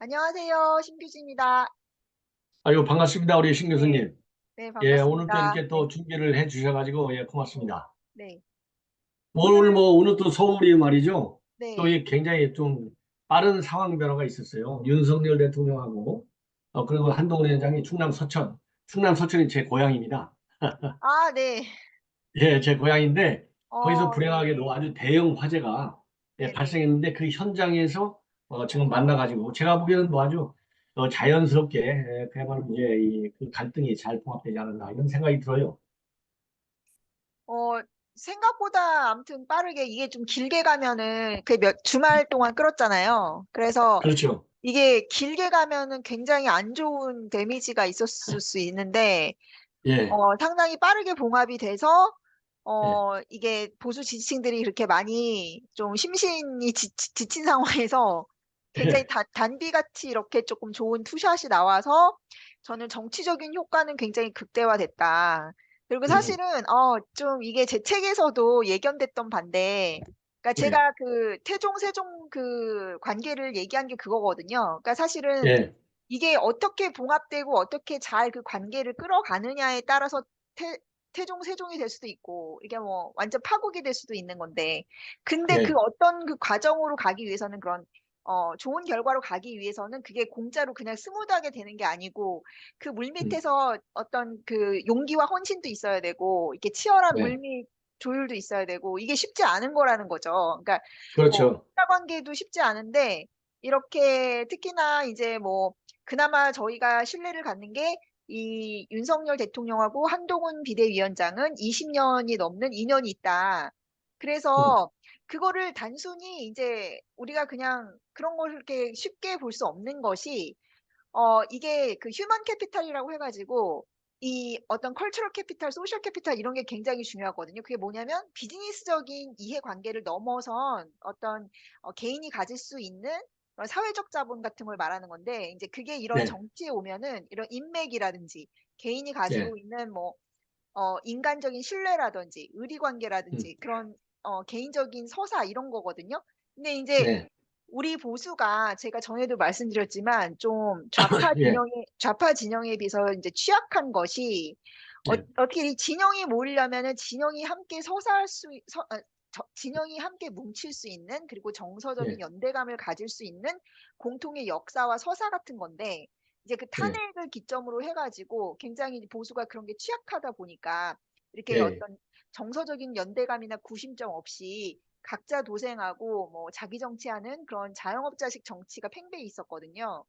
안녕하세요. 신규진입니다. 아유, 반갑습니다. 우리 신 네, 교수님. 네, 예, 오늘 또 반갑습니다. 이렇게 네, 또 준비를 해 주셔가지고, 예, 고맙습니다. 네. 오늘 오늘, 오늘 또 서울이 말이죠. 또 네. 이 굉장히 좀 빠른 상황 변화가 있었어요. 윤석열 대통령하고, 그리고 한동훈 위원장이 충남 서천이 제 고향입니다. 아, 네. 예, 제 고향인데, 거기서 네. 불행하게도 아주 대형 화재가 네네. 발생했는데, 그 현장에서 지금 만나가지고, 제가 보기에는 뭐 아주 자연스럽게, 그야말로 이제 그 갈등이 잘 봉합되지 않았나, 이런 생각이 들어요. 어, 생각보다 아무튼 빠르게 이게 좀 길게 가면은 그 주말 동안 끌었잖아요. 그래서 그렇죠. 이게 길게 가면은 굉장히 안 좋은 데미지가 있었을 수 있는데, 예, 상당히 빠르게 봉합이 돼서, 예, 이게 보수 지지층들이 그렇게 많이 좀 심신이 지친 상황에서 굉장히 예, 단비같이 이렇게 조금 좋은 투샷이 나와서 저는 정치적인 효과는 굉장히 극대화됐다. 그리고 음, 사실은, 좀 이게 제 책에서도 예견됐던 반대, 그러니까 예, 제가 그 태종, 세종 그 관계를 얘기한 게 그거거든요. 그러니까 사실은 예, 이게 어떻게 봉합되고 어떻게 잘 그 관계를 끌어가느냐에 따라서 태종, 세종이 될 수도 있고, 이게 뭐 완전 파국이 될 수도 있는 건데, 근데 그 예, 어떤 그 과정으로 가기 위해서는 그런, 좋은 결과로 가기 위해서는 그게 공짜로 그냥 스무드하게 되는 게 아니고, 그 음, 물밑에서 어떤 그 용기와 헌신도 있어야 되고, 이렇게 치열한 예, 물밑 조율도 있어야 되고, 이게 쉽지 않은 거라는 거죠. 그러니까 뭐, 그렇죠. 인과관계도 쉽지 않은데, 이렇게 특히나 이제 뭐, 그나마 저희가 신뢰를 갖는 게 이 윤석열 대통령하고 한동훈 비대위원장은 20년이 넘는 인연이 있다. 음, 그래서 그거를 단순히 이제 우리가 그냥 그런 걸 이렇게 쉽게 볼 수 없는 것이 이게 그 휴먼 캐피탈이라고 해가지고 이 어떤 컬처럴 캐피탈, 소셜 캐피탈 이런 게 굉장히 중요하거든요. 그게 뭐냐면 비즈니스적인 이해관계를 넘어선 어떤 개인이 가질 수 있는 그런 사회적 자본 같은 걸 말하는 건데 이제 그게 이런 네, 정치에 오면은 이런 인맥이라든지 개인이 예, 가지고 있는 뭐 인간적인 신뢰라든지 의리 음, 관계라든지 그런 개인적인 서사 이런 거거든요. 근데 이제 네, 우리 보수가 제가 전에도 말씀드렸지만 좀 예, 좌파 진영에 비해서 이제 취약한 것이 예, 어떻게 이 진영이 모이려면은 진영이 함께 서사할 수 진영이 함께 뭉칠 수 있는 그리고 정서적인 예, 연대감을 가질 수 있는 공통의 역사와 서사 같은 건데 이제 그 예, 탄핵을 기점으로 해가지고 굉장히 보수가 그런 게 취약하다 보니까 이렇게 예, 어떤 정서적인 연대감이나 구심점 없이 각자 도생하고 뭐 자기 정치하는 그런 자영업자식 정치가 팽배해 있었거든요.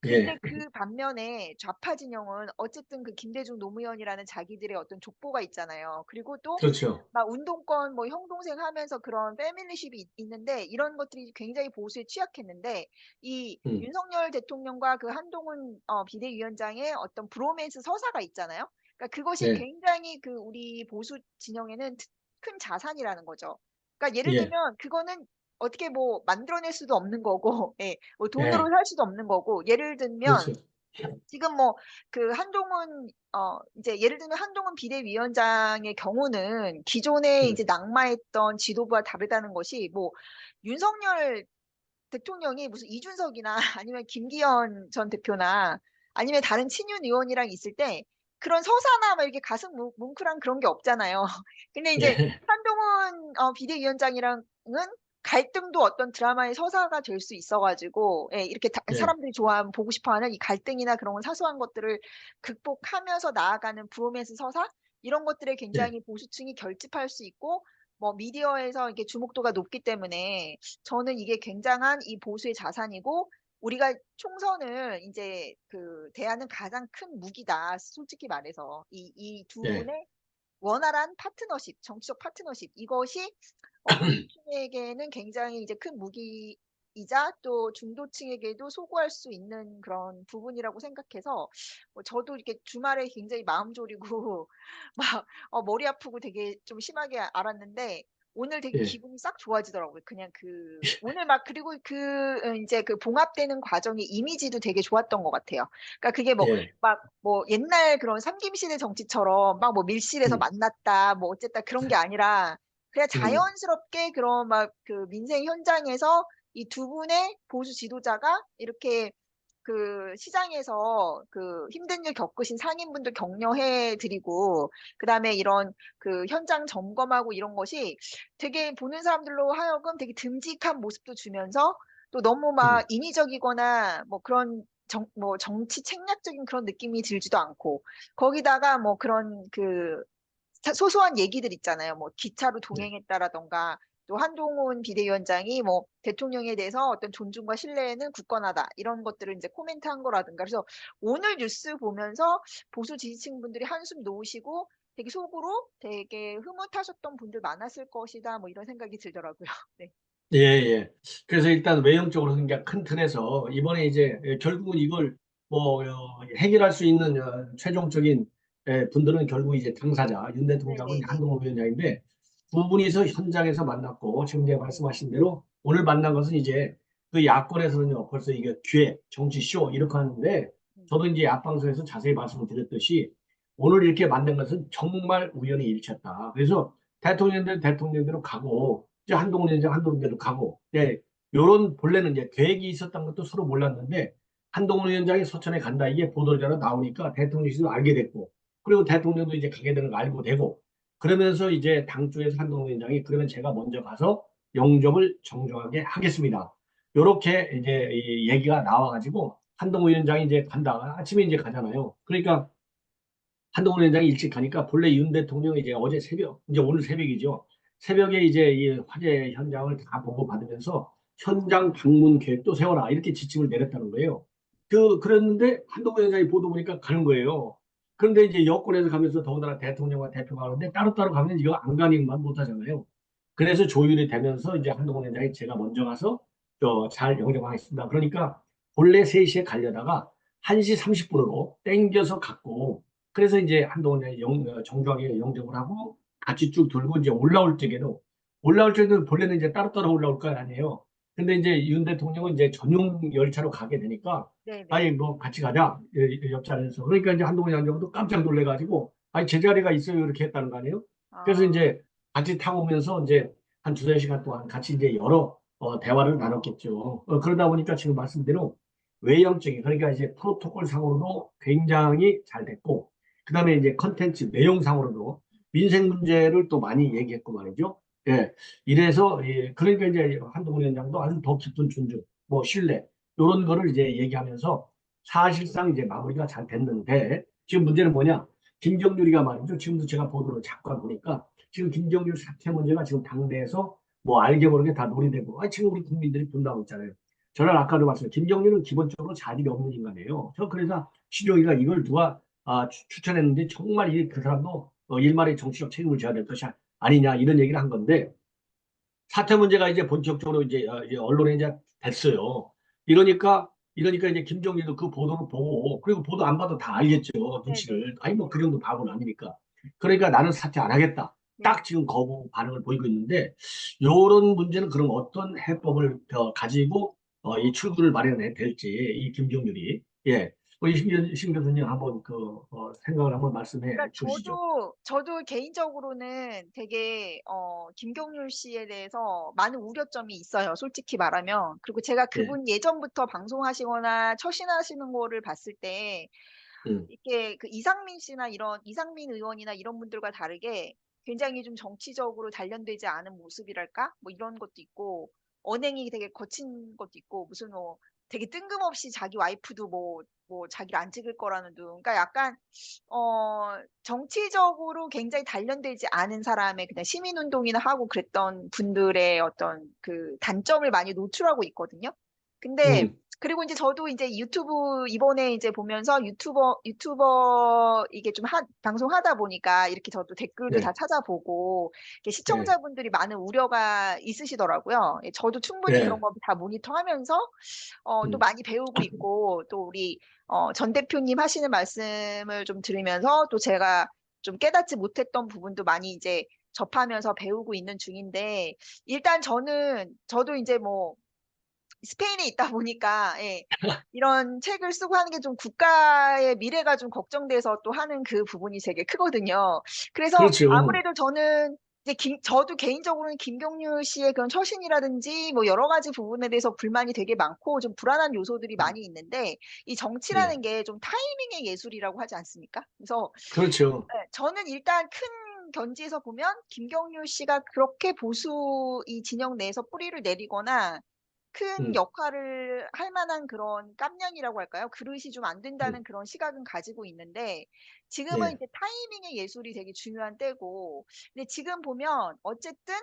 근데 예, 그 반면에 좌파 진영은 어쨌든 그 김대중 노무현이라는 자기들의 어떤 족보가 있잖아요. 그리고 또 그렇죠. 막 운동권 뭐 형 동생 하면서 그런 패밀리십이 있는데 이런 것들이 굉장히 보수에 취약했는데 이 음, 윤석열 대통령과 그 한동훈 비대위원장의 어떤 브로맨스 서사가 있잖아요. 그러니까 그것이 예, 굉장히 그 우리 보수 진영에는 큰 자산이라는 거죠. 그러니까 예를 예, 들면 그거는 어떻게 뭐 만들어낼 수도 없는 거고, 예, 뭐 돈으로 예, 살 수도 없는 거고, 예를 들면 그렇죠. 지금 뭐 그 한동훈 이제 예를 들면 한동훈 비대위원장의 경우는 기존에 이제 음, 낙마했던 지도부와 다르다는 것이 뭐 윤석열 대통령이 무슨 이준석이나 아니면 김기현 전 대표나 아니면 다른 친윤 의원이랑 있을 때 그런 서사나 막 이렇게 가슴 뭉클한 그런 게 없잖아요. 근데 이제 예, 한동훈 비대위원장이랑은 갈등도 어떤 드라마의 서사가 될 수 있어가지고 예, 이렇게 예, 사람들이 좋아하는 보고 싶어하는 이 갈등이나 그런 사소한 것들을 극복하면서 나아가는 브로맨스 서사 이런 것들에 예, 굉장히 보수층이 결집할 수 있고 뭐 미디어에서 이렇게 주목도가 높기 때문에 저는 이게 굉장한 이 보수의 자산이고 우리가 총선을 이제 그 대하는 가장 큰 무기다. 솔직히 말해서 이 두 예, 분의 원활한 파트너십, 정치적 파트너십 이것이 보수층에게는 굉장히 이제 큰 무기이자 또 중도층에게도 소구할 수 있는 그런 부분이라고 생각해서 저도 이렇게 주말에 굉장히 마음 졸이고 막 머리 아프고 되게 좀 심하게 알았는데 오늘 되게 예, 기분이 싹 좋아지더라고요. 그냥 그 오늘 막 그리고 이제 그 봉합되는 과정의 이미지도 되게 좋았던 것 같아요. 그러니까 그게 뭐 예, 막 뭐 옛날 그런 삼김시대 정치처럼 막 뭐 밀실에서 음, 만났다 뭐 어쨌다 그런 게 아니라 그냥 음, 자연스럽게 그런 막 그 민생 현장에서 이 두 분의 보수 지도자가 이렇게 그 시장에서 그 힘든 일 겪으신 상인분들 격려해 드리고, 그다음에 이런 그 현장 점검하고 이런 것이 되게 보는 사람들로 하여금 되게 듬직한 모습도 주면서 또 너무 막 음, 인위적이거나 뭐 그런 뭐 정치 책략적인 그런 느낌이 들지도 않고, 거기다가 뭐 그런 그 소소한 얘기들 있잖아요. 뭐 기차로 네. 동행했다라던가, 또 한동훈 비대위원장이 뭐 대통령에 대해서 어떤 존중과 신뢰는 굳건하다, 이런 것들을 이제 코멘트한 거라든가. 그래서 오늘 뉴스 보면서 보수 지지층 분들이 한숨 놓으시고 되게 속으로 되게 흐뭇하셨던 분들 많았을 것이다, 뭐 이런 생각이 들더라고요. 네. 예, 예. 그래서 일단 외형적으로 그냥 큰 틀에서 이번에 이제 결국은 이걸 뭐 해결할 수 있는 최종적인 분들은 결국 이제 당사자 윤 대통령하고 이제 네네네. 한동훈 위원장인데 두 분이서 현장에서 만났고 지금 이제 네. 말씀하신 대로 오늘 만난 것은 이제 그 야권에서는요 벌써 이게 기획 정치 쇼 이렇게 하는데 음. 저도 이제 앞방송에서 자세히 말씀을 드렸듯이 오늘 이렇게 만난 것은 정말 우연히 일치했다. 그래서 대통령대로 가고 이제 한동훈 위원장 한동훈대로 가고, 예, 요런 본래는 이제 계획이 있었던 것도 서로 몰랐는데 한동훈 위원장이 서천에 간다 이게 보도자료 나오니까 대통령실도 알게 됐고, 그리고 대통령도 이제 가게 되는 거 알고 되고, 그러면서 이제 당 쪽에서 한동훈 위원장이 그러면 제가 먼저 가서 영접을 정정하게 하겠습니다. 요렇게 이제 이 얘기가 나와가지고 한동훈 위원장이 이제 간다. 아침에 이제 가잖아요. 그러니까 한동훈 위원장이 일찍 가니까 본래 윤 대통령이 이제 어제 새벽, 이제 오늘 새벽이죠. 새벽에 이제 이 화재 현장을 다 보고받으면서 현장 방문 계획도 세워라. 이렇게 지침을 내렸다는 거예요. 그랬는데 한동훈 위원장이 보도 보니까 가는 거예요. 그런데 이제 여권에서 가면서 더군다나 대통령과 대표가 가는데 따로따로 가면 이거 안 가니만 못하잖아요. 그래서 조율이 되면서 이제 한동훈 위원장이 제가 먼저 가서 잘 영접하겠습니다. 그러니까 본래 3시에 가려다가 1시 30분으로 땡겨서 갔고 그래서 이제 한동훈이 정중하게 영접을 하고 같이 쭉 돌고 이제 올라올 적에는 본래는 이제 따로따로 올라올 거 아니에요. 근데 이제 윤 대통령은 이제 전용 열차로 가게 되니까 네네. 아니 뭐 같이 가자 옆자리에서 그러니까 이제 한동훈 장관도 깜짝 놀래가지고 아니 제자리가 있어요 이렇게 했다는 거 아니에요. 그래서 아, 이제 같이 타고 오면서 이제 한 두세 시간 동안 같이 이제 여러 대화를 나눴겠죠. 그러다 보니까 지금 말씀대로 외형적인 그러니까 이제 프로토콜 상으로도 굉장히 잘 됐고 그다음에 이제 컨텐츠 내용상으로도 민생 문제를 또 많이 얘기했고 말이죠. 예. 이래서 예, 그러니까 이제 한동훈 위원장도 아주 더 깊은 존중, 뭐 신뢰 이런 거를 이제 얘기하면서 사실상 이제 마무리가 잘 됐는데 지금 문제는 뭐냐? 김정률이가 말이죠. 지금도 제가 보도를 잠깐 보니까 지금 김정률 사퇴 문제가 지금 당내에서 뭐 알게 모르게 다 논의되고 지금 우리 국민들이 분노하고 있잖아요. 저는 아까도 말씀드렸죠. 김정률은 기본적으로 자질이 없는 인간이에요. 저 그래서 시종이가 이걸 누가 추천했는데 정말 그 사람도 일말의 정치적 책임을 져야 될 것이 아니냐 이런 얘기를 한 건데 사퇴 문제가 이제 본격적으로 이제 언론에 이제 됐어요. 이러니까 이제 김정일도 그 보도를 보고 그리고 보도 안 봐도 다 알겠죠 네네. 눈치를 아니 뭐 그 정도 바보는 아니니까 그러니까 나는 사퇴 안 하겠다 네. 딱 지금 거부 반응을 보이고 있는데 요런 문제는 그럼 어떤 해법을 가지고 이 출구를 마련해 될지 이 김정일이 예 우리 심 교수님 한번 생각을 한번 말씀해 그러니까 주시죠. 저도 개인적으로는 되게 김경률 씨에 대해서 많은 우려점이 있어요. 솔직히 말하면. 그리고 제가 예, 그분 예전부터 방송하시거나 처신하시는 거를 봤을 때 음, 이렇게 그 이상민 씨나 이런 이상민 의원이나 이런 분들과 다르게 굉장히 좀 정치적으로 단련되지 않은 모습이랄까? 뭐 이런 것도 있고, 언행이 되게 거친 것도 있고, 무슨 뭐 되게 뜬금없이 자기 와이프도 뭐 자기를 안 찍을 거라는 둥. 그러니까 약간 정치적으로 굉장히 단련되지 않은 사람의 그냥 시민운동이나 하고 그랬던 분들의 어떤 그 단점을 많이 노출하고 있거든요. 근데 음, 그리고 이제 저도 이제 유튜브 이번에 이제 보면서 유튜버 이게 좀 방송하다 보니까 이렇게 저도 댓글도 다 네, 찾아보고 이렇게 예, 시청자분들이 많은 우려가 있으시더라고요. 예, 저도 충분히 그런 예, 거 다 모니터하면서 또 음, 많이 배우고 있고, 또 우리 전 대표님 하시는 말씀을 좀 들으면서 또 제가 좀 깨닫지 못했던 부분도 많이 이제 접하면서 배우고 있는 중인데, 일단 저도 이제 뭐 스페인에 있다 보니까, 예, 이런 책을 쓰고 하는 게 좀 국가의 미래가 좀 걱정돼서 또 하는 그 부분이 되게 크거든요. 그래서 그렇죠. 아무래도 저는 근데 저도 개인적으로는 김경률 씨의 그런 처신이라든지 뭐 여러 가지 부분에 대해서 불만이 되게 많고 좀 불안한 요소들이 음, 많이 있는데 이 예. 정치라는 게 좀 타이밍의 예술이라고 하지 않습니까? 그래서 그렇죠. 저는 일단 큰 견지에서 보면 김경률 씨가 그렇게 보수 이 진영 내에서 뿌리를 내리거나 큰 음, 역할을 할 만한 그런 깜냥이라고 할까요? 그릇이 좀 안 음, 된다는 그런 시각은 가지고 있는데 지금은 예. 이제 타이밍의 예술이 되게 중요한 때고 근데 지금 보면 어쨌든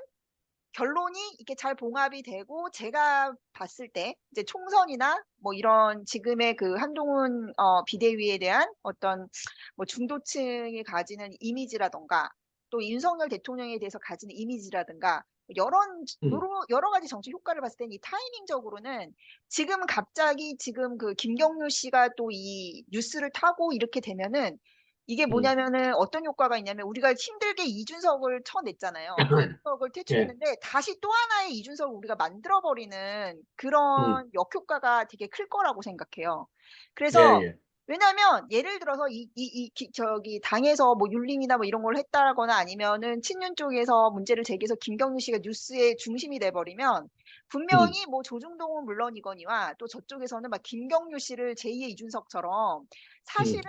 결론이 이렇게 잘 봉합이 되고 제가 봤을 때 이제 총선이나 뭐 이런 지금의 그 한동훈 비대위에 대한 어떤 뭐 중도층이 가지는 이미지라던가 또 윤석열 대통령에 대해서 가지는 이미지라든가 음, 여러 가지 정치 효과를 봤을 때는 이 타이밍적으로는 지금 갑자기 지금 그 김경률 씨가 또 이 뉴스를 타고 이렇게 되면은 이게 음. 뭐냐면은 어떤 효과가 있냐면 우리가 힘들게 이준석을 쳐냈잖아요. 이준석을 예. 퇴출했는데 다시 또 하나의 이준석을 우리가 만들어 버리는 음, 그런 역효과가 되게 클 거라고 생각해요. 예, 그래서 예. 왜냐하면 예를 들어서 저기 당에서 뭐 윤림이나 뭐 이런 걸 했다거나 아니면은 친윤 쪽에서 문제를 제기해서 김경률 씨가 뉴스의 중심이 돼 버리면 음, 분명히 뭐 조중동은 물론이거니와 또 저쪽에서는 막 김경률 씨를 제2의 이준석처럼 음, 사실은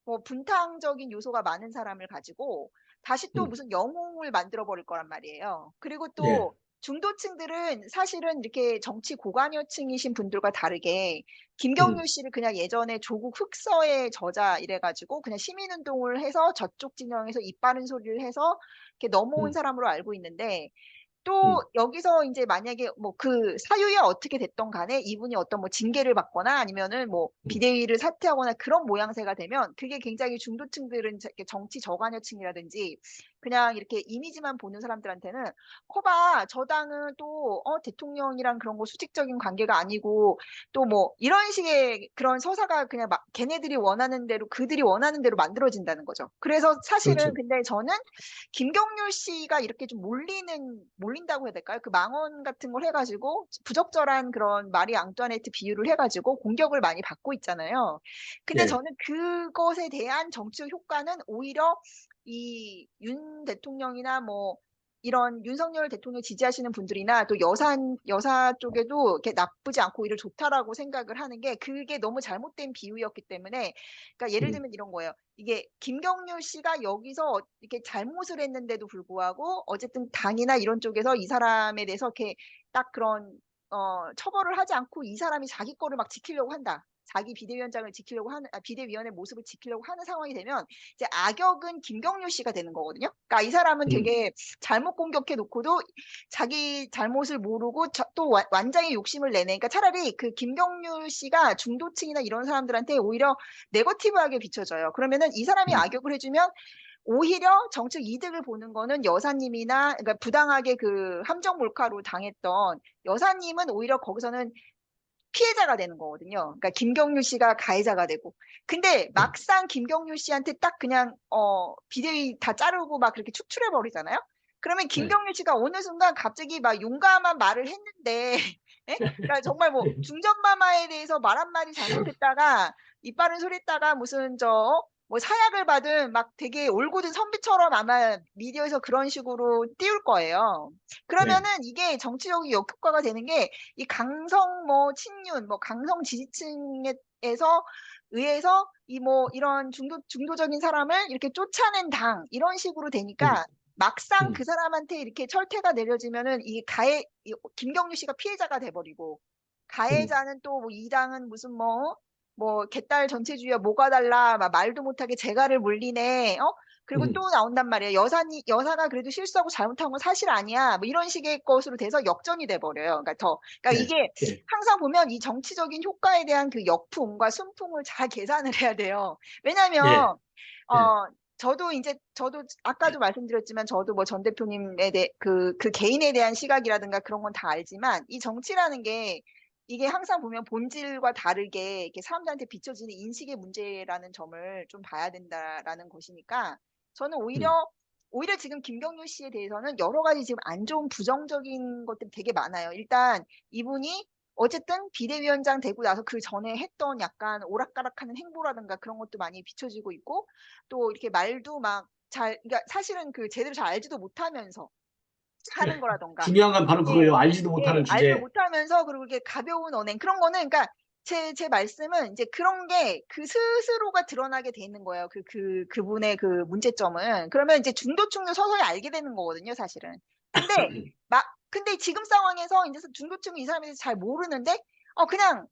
뭐 분탕적인 요소가 많은 사람을 가지고 다시 또 음. 무슨 영웅을 만들어 버릴 거란 말이에요. 그리고 예. 또 중도층들은 사실은 이렇게 정치 고관여층이신 분들과 다르게 김경률 음, 씨를 그냥 예전에 조국 흑서의 저자 이래가지고 그냥 시민운동을 해서 저쪽 진영에서 입 바른 소리를 해서 이렇게 넘어온 음, 사람으로 알고 있는데 또 음, 여기서 이제 만약에 뭐 그 사유에 어떻게 됐던 간에 이분이 어떤 뭐 징계를 받거나 아니면은 뭐 음, 비대위를 사퇴하거나 그런 모양새가 되면 그게 굉장히 중도층들은 이렇게 정치 저관여층이라든지 그냥 이렇게 이미지만 보는 사람들한테는 거봐 저 당은 또 대통령이랑 그런 거 수직적인 관계가 아니고 또 뭐 이런 식의 그런 서사가 그냥 막 걔네들이 원하는 대로 그들이 원하는 대로 만들어진다는 거죠. 그래서 사실은 그렇죠. 근데 저는 김경률 씨가 이렇게 좀 몰린다고 해야 될까요? 그 망언 같은 걸 해가지고 부적절한 그런 마리 앙뚜아네트 비유를 해가지고 공격을 많이 받고 있잖아요. 근데 예. 저는 그것에 대한 정치적 효과는 오히려 이 윤 대통령이나 뭐 이런 윤석열 대통령 지지하시는 분들이나 또 여사 쪽에도 이렇게 나쁘지 않고 오히려 좋다라고 생각을 하는 게 그게 너무 잘못된 비유였기 때문에 그러니까 예를 음, 들면 이런 거예요. 이게 김경률 씨가 여기서 이렇게 잘못을 했는데도 불구하고 어쨌든 당이나 이런 쪽에서 이 사람에 대해서 이렇게 딱 그런 처벌을 하지 않고 이 사람이 자기 거를 막 지키려고 한다. 자기 비대위원장을 지키려고 하는 비대위원의 모습을 지키려고 하는 상황이 되면 이제 악역은 김경률 씨가 되는 거거든요. 그러니까 이 사람은 음, 되게 잘못 공격해 놓고도 자기 잘못을 모르고 또 완장의 욕심을 내네. 그러니까 차라리 그 김경률 씨가 중도층이나 이런 사람들한테 오히려 네거티브하게 비춰져요. 그러면은 이 사람이 음, 악역을 해주면 오히려 정책 이득을 보는 거는 여사님이나 그러니까 부당하게 그 함정 몰카로 당했던 여사님은 오히려 거기서는 피해자가 되는 거거든요. 그러니까 김경률 씨가 가해자가 되고. 근데 음, 막상 김경률 씨한테 딱 그냥 비대위 다 자르고 막 그렇게 축출해 버리잖아요. 그러면 네. 김경률 씨가 어느 순간 갑자기 막 용감한 말을 했는데 예? 그러니까 정말 뭐 중전마마에 대해서 말 한마디 잘못했다가 이빠른 소리 했다가 무슨 뭐 사약을 받은 막 되게 올곧은 선비처럼 아마 미디어에서 그런 식으로 띄울 거예요. 네. 그러면은 이게 정치적인 역효과가 되는 게 이 강성 뭐 친윤 뭐 강성 지지층에서 의해서 이 뭐 이런 중도적인 사람을 이렇게 쫓아낸 당 이런 식으로 음, 되니까 막상 그 음, 사람한테 이렇게 철퇴가 내려지면은 김경유 씨가 피해자가 돼버리고 음, 가해자는 또 뭐 이 당은 무슨 뭐 개딸 전체주의야 뭐가 달라 막 말도 못하게 재갈을 물리네 그리고 음, 또 나온단 말이에요. 여사가 그래도 실수하고 잘못한 건 사실 아니야. 뭐 이런 식의 것으로 돼서 역전이 돼 버려요. 그러니까 네. 이게 예. 항상 보면 이 정치적인 효과에 대한 그 역풍과 순풍을 잘 계산을 해야 돼요. 왜냐면 예. 예. 저도 아까도 말씀드렸지만 저도 뭐 전 대표님에 대해 그 개인에 대한 시각이라든가 그런 건 다 알지만 이 정치라는 게 이게 항상 보면 본질과 다르게 이렇게 사람들한테 비춰지는 인식의 문제라는 점을 좀 봐야 된다라는 것이니까 저는 음, 오히려 지금 김경률 씨에 대해서는 여러 가지 지금 안 좋은 부정적인 것들이 되게 많아요. 일단 이분이 어쨌든 비대위원장 되고 나서 그 전에 했던 약간 오락가락하는 행보라든가 그런 것도 많이 비춰지고 있고 또 이렇게 말도 막 그러니까 사실은 그 제대로 잘 알지도 못하면서 하는 거라던가. 중요한 건 바로 그거예요. 예. 알지도 못하는 예. 알지도 주제. 못하면서 그리고 이렇게 가벼운 언행 그런 거는 그러니까 제 말씀은 인제 그런 게 그 스스로가 드러나게 돼 있는 거예요. 그분의 그 문제점은. 그러면 이제 중도층도 서서히 알게 되는 거거든요, 사실은. 근데 근데 지금 상황에서 인제 중도층은 이 사람에 대해서 잘 모르는데 그냥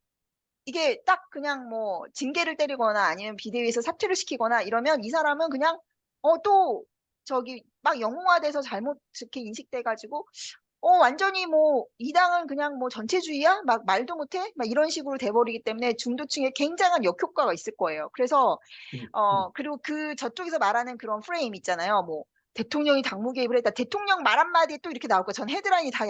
이게 딱 그냥 뭐 징계를 때리거나 아니면 비대위에서 사퇴를 시키거나 이러면 이 사람은 그냥 또 저기 막 영웅화돼서 잘못 이렇게 인식돼 가지고 완전히 뭐 "이 당은 그냥 뭐 전체주의야? 막 말도 못 해?" 막 이런 식으로 돼 버리기 때문에 중도층에 굉장한 역효과가 있을 거예요. 그래서 음, 음, 그리고 그 저쪽에서 말하는 그런 프레임 있잖아요. 뭐 "대통령이 당무 개입을 했다." 대통령 말 한마디에 또 이렇게 나올 거예요. 전 헤드라인이 다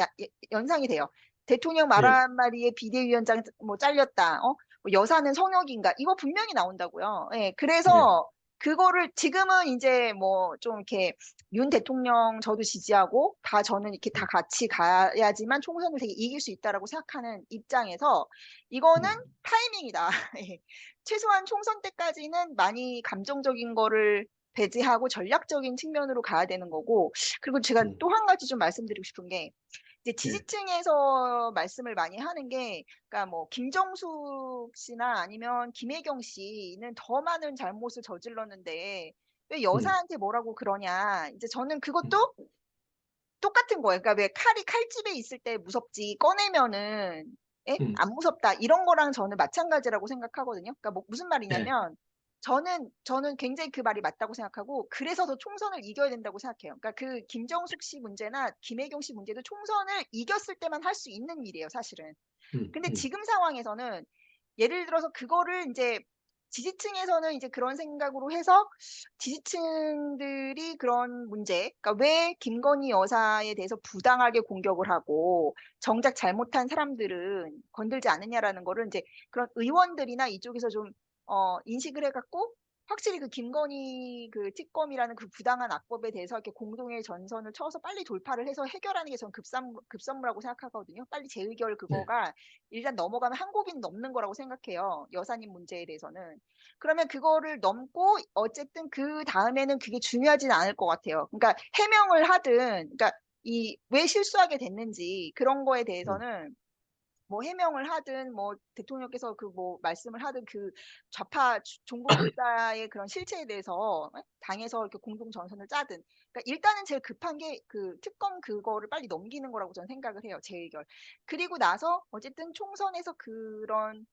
연상이 돼요. "대통령 말 예, 한마디에 비대위원장 뭐 잘렸다." 뭐 "여사는 성역인가?" 이거 분명히 나온다고요. 예. 예, 그래서 그거를 지금은 인제 뭐 좀 이렇게 윤 대통령 저도 지지하고 저는 이렇게 다 음, 같이 가야지만 총선을 되게 이길 수 있다라고 생각하는 입장에서 이거는 음, 타이밍이다. 예. 최소한 총선 때까지는 많이 감정적인 거를 배제하고 전략적인 측면으로 가야 되는 거고 그리고 제가 음, 또 한 가지 좀 말씀드리고 싶은 게 이제 예, 지지층에서 말씀을 많이 하는 게 그러니까 뭐 김정숙 씨나 아니면 김혜경 씨는 더 많은 잘못을 저질렀는데 "왜 음, 여사한테 뭐라고 그러냐." 이제 저는 음, 그것도 똑같은 거예요. 그러니까 왜 칼이 칼집에 있을 때 무섭지 꺼내면은 예? 음, 안 무섭다. 이런 거랑 저는 마찬가지라고 생각하거든요. 그러니까 뭐 무슨 예, 말이냐면 저는 굉장히 그 말이 맞다고 생각하고 그래서 더 총선을 이겨야 된다고 생각해요. 그러니까 그 김정숙 씨 문제나 김혜경 씨 문제도 총선을 이겼을 때만 할 수 있는 일이에요, 사실은. 음, 근데 음, 지금 상황에서는 예를 들어서 그거를 인제 지지층에서는 이제 그런 생각으로 해서 지지층들이 그런 문제 그러니까 왜 김건희 여사에 대해서 부당하게 공격을 하고 정작 잘못한 사람들은 건들지 않느냐라는 거를 인제 그런 의원들이나 이쪽에서 좀 인식을 해 갖고 확실히 그 김건희 그 특검이라는 그 부당한 악법에 대해서 이렇게 공동의 전선을 쳐서 빨리 돌파를 해서 해결하는 게 저는 급선무라고 생각하거든요. 빨리 재의결 예, 그거가 일단 넘어가면 한 곡인 넘는 거라고 생각해요, 여사님 문제에 대해서는. 그러면 그거를 넘고 어쨌든 그다음에는 그게 중요하지는 않을 것 같아요. 그러니까 해명을 하든 그러니까 이 왜 실수하게 됐는지 그런 거에 음, 대해서는 뭐 해명을 하든 뭐 대통령께서 그 뭐 말씀을 하든 그 좌파 종북 골자의 그런 실체에 대해서 당에서 이렇게 공동 전선을 짜든 그러니까 일단은 제일 급한 게 그 특검 그거를 빨리 넘기는 거라고 저는 생각을 해요, 재의결. 그리고 나서 어쨌든 총선에서 그런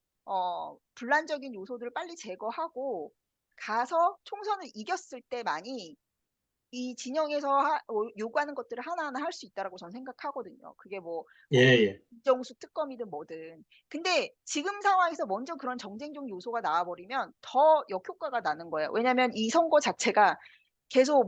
분란적인 요소들을 빨리 제거하고 가서 총선을 이겼을 때만이 이 진영에서 요구하는 것들을 하나하나 할 수 있다라고 저는 생각하거든요. 그게 예, 뭐 예, 김정숙 특검이든 뭐든. 근데 지금 상황에서 먼저 그런 정쟁적 요소가 나와 버리면 더 역효과가 나는 거예요. 왜냐하면 이 선거 자체가 계속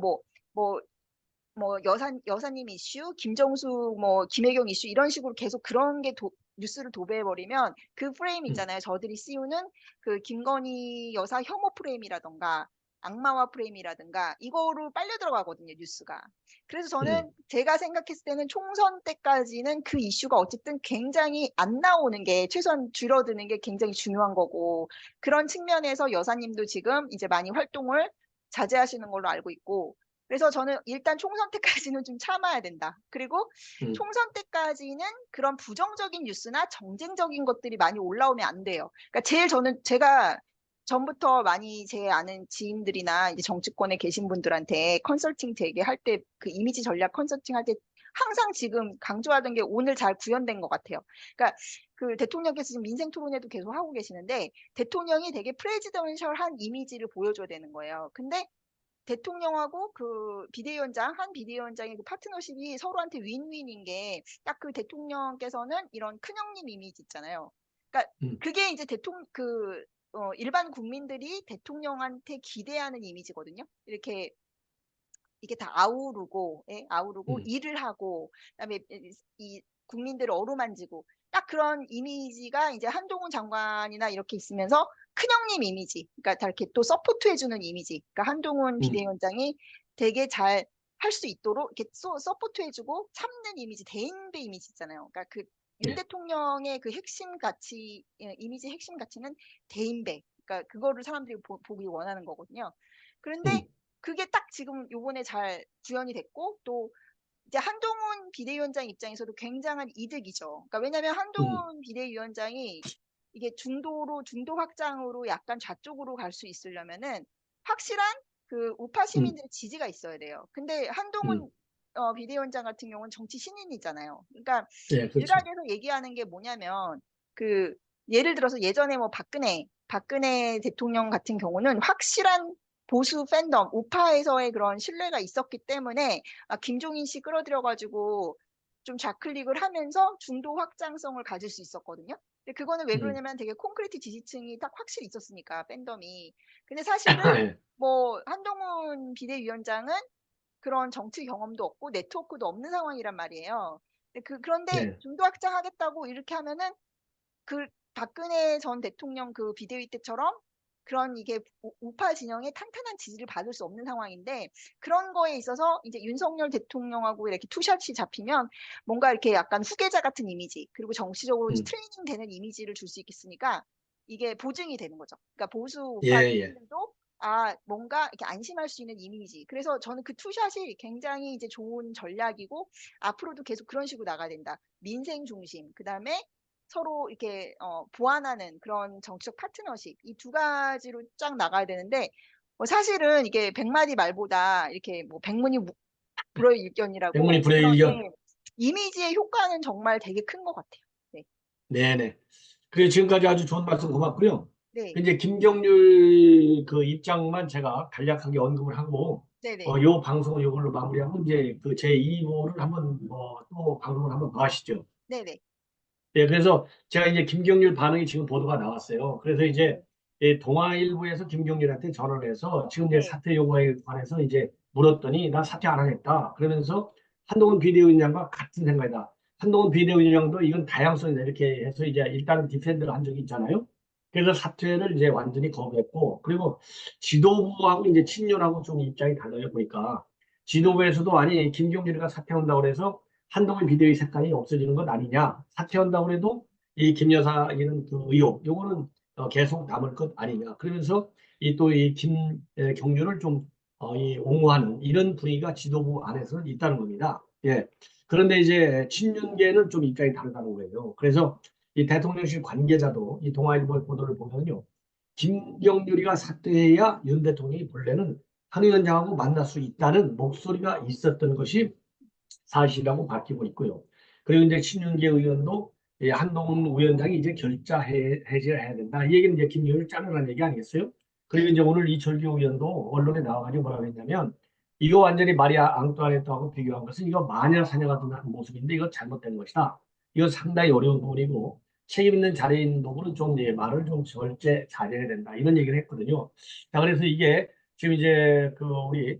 여사님 이슈, 김정숙 김혜경 이슈 이런 식으로 계속 그런 게 뉴스를 도배해 버리면 그 프레임 음, 있잖아요. 저들이 씌우는 그 김건희 여사 혐오 프레임이라든가 악마화 프레임이라든가 이거로 빨려 들어가거든요, 뉴스가. 그래서 음, 저는 제가 생각했을 때는 총선 때까지는 그 이슈가 어쨌든 굉장히 안 나오는 게 최소한 줄어드는 게 굉장히 중요한 거고 그런 측면에서 여사님도 지금 이제 많이 활동을 자제하시는 걸로 알고 있고 그래서 저는 일단 총선 때까지는 좀 참아야 된다. 그리고 음, 총선 때까지는 그런 부정적인 뉴스나 정쟁적인 것들이 많이 올라오면 안 돼요. 그러니까 제가 전부터 많이 제 아는 지인들이나 이제 정치권에 계신 분들한테 컨설팅 되게 할 때 그 이미지 전략 컨설팅 할 때 항상 지금 강조하던 게 오늘 잘 구현된 것 같아요. 그러니까 그 대통령께서 지금 민생 토론회도 계속 하고 계시는데 대통령이 되게 프레지던셜한 이미지를 보여줘야 되는 거예요. 근데 대통령하고 그 비대위원장, 한 비대위원장의 그 파트너십이 서로한테 윈윈인 게 딱 그 대통령께서는 이런 큰형님 이미지 있잖아요. 그러니까 음, 그게 이제 일반 국민들이 대통령한테 기대하는 이미지거든요. 이게 다 아우르고, 예, 아우르고 음, 일을 하고, 그다음에 이 국민들을 어루만지고 딱 그런 이미지가 이제 한동훈 장관이나 이렇게 있으면서 큰형님 이미지, 그러니까 다 이렇게 또 서포트해주는 이미지, 그러니까 한동훈 음, 비대위원장이 되게 잘 할 수 있도록 이렇게 서포트해주고 참는 이미지, 대인배 이미지 있잖아요. 그러니까 그 윤 예, 대통령의 그 핵심 가치, 이미지 핵심 가치는 대인배. 그러니까 그거를 사람들이 보기 원하는 거거든요. 그런데 음, 그게 딱 지금 요번에 잘 구현이 됐고 또 이제 한동훈 비대위원장 입장에서도 굉장한 이득이죠. 그러니까 왜냐하면 음, 한동훈 비대위원장이 이게 중도 확장으로 약간 좌쪽으로 갈 수 있으려면은 확실한 그 우파 음, 시민들의 지지가 있어야 돼요. 근데 음. 한동훈 비대위원장 같은 경우는 정치 신인이잖아요. 그러니까 예, 그렇죠. 일각에서 얘기하는 게 뭐냐면 그 예를 들어서 예전에 뭐 박근혜 대통령 같은 경우는 확실한 보수 팬덤, 우파에서의 그런 신뢰가 있었기 때문에 김종인 씨 끌어들여가지고 좀 좌클릭을 하면서 중도 확장성을 가질 수 있었거든요. 근데 그거는 왜 음. 그러냐면 되게 콘크리트 지지층이 딱 확실히 있었으니까 팬덤이. 근데 사실은 예, 뭐 한동훈 비대위원장은 그런 정치 경험도 없고 네트워크도 없는 상황이란 말이에요. 그런데 예. 중도 확장하겠다고 이렇게 하면은 그 박근혜 전 대통령 그 비대위 때처럼 그런 이게 우파 진영의 탄탄한 지지를 받을 수 없는 상황인데 그런 거에 있어서 이제 윤석열 대통령하고 이렇게 투샷이 잡히면 뭔가 이렇게 약간 후계자 같은 이미지 그리고 정치적으로 음. 트레이닝 되는 이미지를 줄 수 있으니까 이게 보증이 되는 거죠. 그러니까 보수 예, 우파 예. 시민들도 뭔가 이렇게 안심할 수 있는 이미지. 그래서 저는 그 투샷이 굉장히 이제 좋은 전략이고 앞으로도 계속 그런 식으로 나가야 된다. 민생 중심, 그다음에 서로 이렇게 보완하는 그런 정치적 파트너십 이 두 가지로 쫙 나가야 되는데 사실은 이게 백마디 말보다 이렇게 뭐 백문이 백문이 불여일견이라고 그런 불여일견. 이미지의 효과는 정말 되게 큰 것 같아요. 네, 네네. 그래, 지금까지 아주 좋은 말씀 고맙고요. 네, 이제 김경률 그 입장만 제가 간략하게 언급을 하고, 네, 네, 요 방송을 이걸로 마무리하고, 이제 그 제2호를 한번, 또 방송을 한번 더 하시죠. 네, 네, 네, 그래서 제가 이제 김경률 반응이 지금 보도가 나왔어요. 그래서 이제 네, 동아일보에서 김경률한테 전화를 해서 지금 이제 네, 사퇴 요구에 관해서 이제 물었더니 나 사퇴 안 하겠다. 그러면서 한동훈 비대위원장과 같은 생각이다. 한동훈 비대위원장도 이건 다양성이다 이렇게 해서 이제 일단은 디펜드를 한 적이 있잖아요. 그래서 사퇴를 이제 완전히 거부했고 그리고 지도부하고 이제 친윤하고 좀 입장이 달라요 보니까 지도부에서도 아니 김경률이가 사퇴한다고 그래서 한동훈 비대위 색깔이 없어지는 것 아니냐. 사퇴한다고 해도 이 김 여사 이런 그 의혹, 요거는 계속 남을 것 아니냐. 그러면서 이 또 이 김경률을 좀 이 옹호하는 이런 분위기가 지도부 안에서 있다는 겁니다. 예. 그런데 이제 친윤계는 좀 입장이 다르다는 거예요. 그래서 이 대통령실 관계자도 이 동아일보 보도를 보면요. 김경률이가 사퇴해야 윤 대통령이 본래는 한 위원장하고 만날 수 있다는 목소리가 있었던 것이 사실이라고 밝히고 있고요. 그리고 이제 친윤계 의원도 한동훈 위원장이 이제 결자 해지를 해야 된다. 이 얘기는 이제 김용일 자르라는 얘기 아니겠어요? 그리고 네, 이제 오늘 이철규 의원도 언론에 나와가지고 뭐라고 했냐면 이거 완전히 마리아 앙뚜아네트하고 비교한 것은 이거 마녀 사냥가 든 모습인데 이거 잘못된 것이다. 이거 상당히 어려운 부분이고 책임 있는 자리에 있는 부분은 좀 말을 좀 절제 자제해야 된다. 이런 얘기를 했거든요. 자, 그래서 이게 지금 이제 그 우리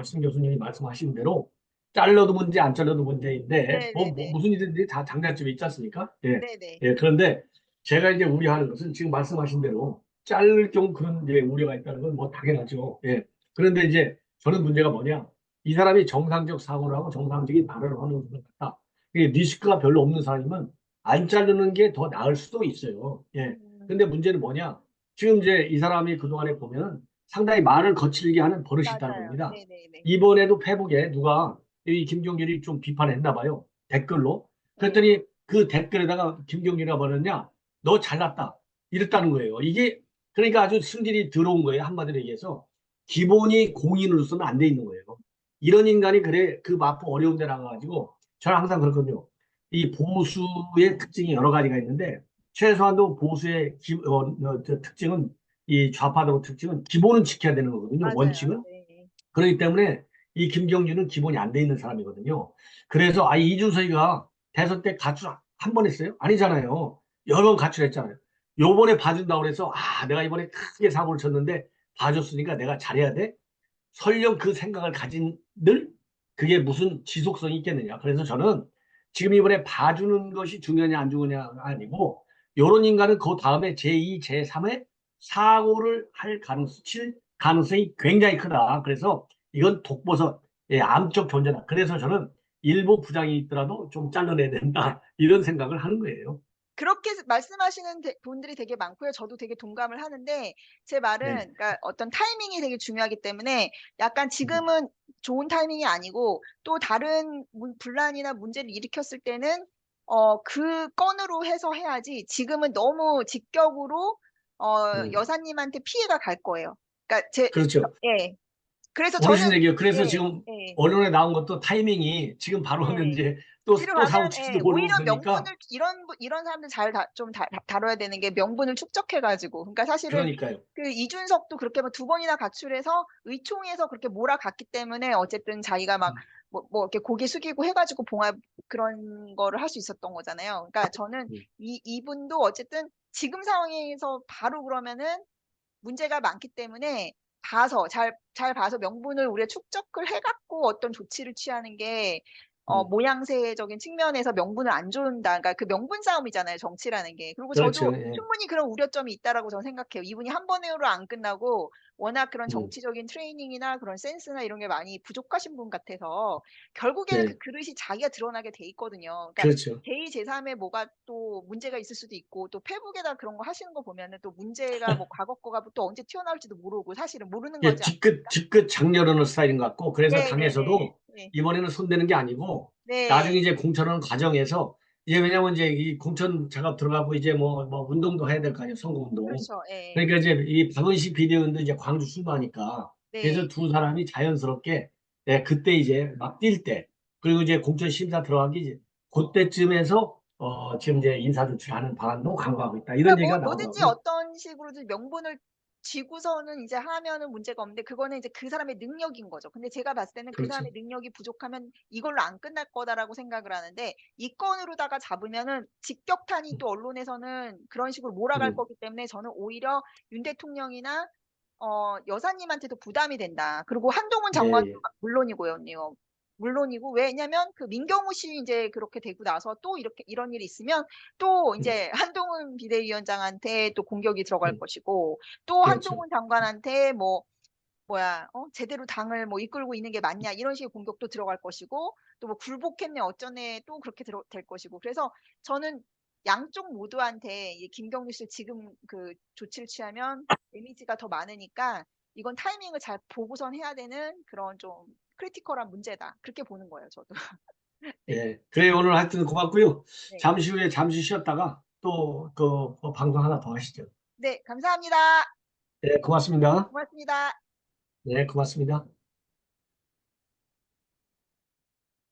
신 교수님이 말씀하신 대로 잘라도 문제, 안 잘라도 문제인데, 네, 네, 네, 무슨 일든지 다 장단점이 있지 않습니까? 예. 네, 네, 예, 그런데 제가 이제 우려하는 것은 지금 말씀하신 대로 자를 경우 그런 이제 우려가 있다는 건 뭐 당연하죠. 예. 그런데 이제 저는 문제가 뭐냐. 이 사람이 정상적 사고를 하고 정상적인 발언을 하는 것 같다. 이게 리스크가 별로 없는 사람이면 안 자르는 게 더 나을 수도 있어요. 예. 근데 문제는 뭐냐. 지금 이제 이 사람이 그동안에 보면 상당히 말을 거칠게 하는 버릇이 있다는 맞아요. 겁니다. 네, 네, 네, 이번에도 페북에 누가 이 김경률이 좀 비판했나 봐요. 댓글로. 네, 그랬더니 그 댓글에다가 김경률이가 뭐랬냐? 너 잘났다. 이랬다는 거예요. 이게 그러니까 아주 승질이 들어온 거예요. 한마디로 얘기해서. 기본이 공인으로서는 안 돼 있는 거예요. 이런 인간이 그래 그 마포 어려운 데 나가가지고 저는 항상 그렇거든요. 이 보수의 특징이 여러 가지가 있는데 최소한도 보수의 특징은 이 좌파도 특징은 기본은 지켜야 되는 거거든요. 맞아요. 원칙은. 네, 그렇기 때문에 이 김경준은 기본이 안 돼 있는 사람이거든요. 그래서 이준석이가 대선 때 가출 한 번 했어요? 아니잖아요. 여러 번 가출했잖아요. 요번에 봐준다고 그래서 내가 이번에 크게 사고를 쳤는데 봐줬으니까 내가 잘해야 돼? 설령 그 생각을 가진 늘 그게 무슨 지속성이 있겠느냐. 그래서 저는 지금 이번에 봐주는 것이 중요하냐 안 중요하냐가 아니고 요런 인간은 그 다음에 제2, 제3의 사고를 할 가능성이 굉장히 크다. 그래서 이건 독버섯, 암적 존재다. 그래서 저는 일부 부장이 있더라도 좀 잘라내야 된다. 이런 생각을 하는 거예요. 그렇게 말씀하시는 분들이 되게 많고요. 저도 되게 동감을 하는데 제 말은 네. 그러니까 어떤 타이밍이 되게 중요하기 때문에 약간 음, 지금은 좋은 타이밍이 아니고 또 다른 분란이나 문제를 일으켰을 때는 그 건으로 해서 해야지 지금은 너무 직격으로 음. 여사님한테 피해가 갈 거예요. 그러니까 제 그렇죠. 예. 그래서 저는 모르신 얘기예요. 그래서 예. 지금 예. 언론에 나온 것도 타이밍이 지금 바로 하면 예. 이제 또 사고 들어가면 예 칠지도 모르고 오히려 그러니까 명분을 이런 사람들 잘 좀 다뤄야 되는 게 명분을 축적해 가지고 그러니까 사실은 그러니까요. 그 이준석도 그렇게 뭐 두 번이나 가출해서 의총에서 그렇게 몰아갔기 때문에 어쨌든 자기가 막 음, 이렇게 고개 숙이고 해 가지고 봉합 그런 거를 할 수 있었던 거잖아요. 그러니까 저는 음, 이분도 어쨌든 지금 상황에서 바로 그러면은 문제가 많기 때문에 봐서 잘 봐서 명분을 우리가 축적을 해 갖고 어떤 조치를 취하는 게 음. 모양새적인 측면에서 명분을 안 준다. 그러니까 그 명분 싸움이잖아요, 정치라는 게. 그리고 그렇죠. 저도 예. 충분히 그런 우려점이 있다라고 저는 생각해요. 이분이 한 번으로 안 끝나고 워낙 그런 음, 정치적인 트레이닝이나 그런 센스나 이런 게 많이 부족하신 분 같아서 결국에는 그 네. 그릇이 자기가 드러나게 돼 있거든요. 그러니까 그렇죠. 제2, 제3의 뭐가 또 문제가 있을 수도 있고 또 페북에다 그런 거 하시는 거 보면은 또 문제가 뭐 과거 거가 또 언제 튀어나올지도 모르고 사실은 모르는 예, 거지 않습니까? 뒤끝 장렬하는 스타일인 것 같고, 그래서 네네네. 당에서도 네. 이번에는 손대는 게 아니고, 나중에 네. 이제 공천하는 과정에서, 이제 왜냐면 이제 이 공천 작업 들어가고 이제 뭐 운동도 해야 될 거 아니에요, 선거운동. 그렇죠. 예. 그러니까 이제 이 박원식 비대위원도 이제 광주 출마하니까, 그래서 네. 두 사람이 자연스럽게, 예, 그때 이제 막 뛸 때, 그리고 이제 공천 심사 들어가기 이제 그때쯤에서, 지금 이제 인사조치하는 방안도 강구하고 있다. 이런 그러니까 뭐 얘기가 뭐든지 나오더라고요. 어떤 식으로든 명분을 쥐고서는 이제 하면은 문제가 없는데 그거는 이제 그 사람의 능력인 거죠. 근데 제가 봤을 때는 그 그렇죠. 사람의 능력이 부족하면 이걸로 안 끝날 거다라고 생각을 하는데 이 건으로다가 잡으면은 직격탄이 또 언론에서는 그런 식으로 몰아갈 음, 거기 때문에 저는 오히려 윤 대통령이나 여사님한테도 부담이 된다. 그리고 한동훈 예, 장관도 예. 물론이고요. 물론이고 왜냐면 그 민경우 씨 인제 그렇게 되고 나서 또 이렇게 이런 일이 있으면 또 음, 인제 한동훈 비대위원장한테 또 공격이 들어갈 음, 것이고 또 그렇죠. 한동훈 장관한테 뭐 뭐야 "제대로 당을 뭐 이끌고 있는 게 맞냐." 이런 식의 공격도 들어갈 것이고 또 뭐 "굴복했네." 어쩌네 또 그렇게 될 것이고. 그래서 저는 양쪽 모두한테 이 김경유 씨 지금 그 조치를 취하면 데미지가 더 많으니까 이건 타이밍을 잘 보고선 해야 되는 그런 좀 크리티컬한 문제다. 그렇게 보는 거예요 저도. 네. 예. 그래 오늘 하여튼 고맙고요. 네. 잠시 후에 잠시 쉬었다가 또 그 방송 하나 더 하시죠. 네 감사합니다. 네, 고맙습니다. 고맙습니다. 네, 고맙습니다.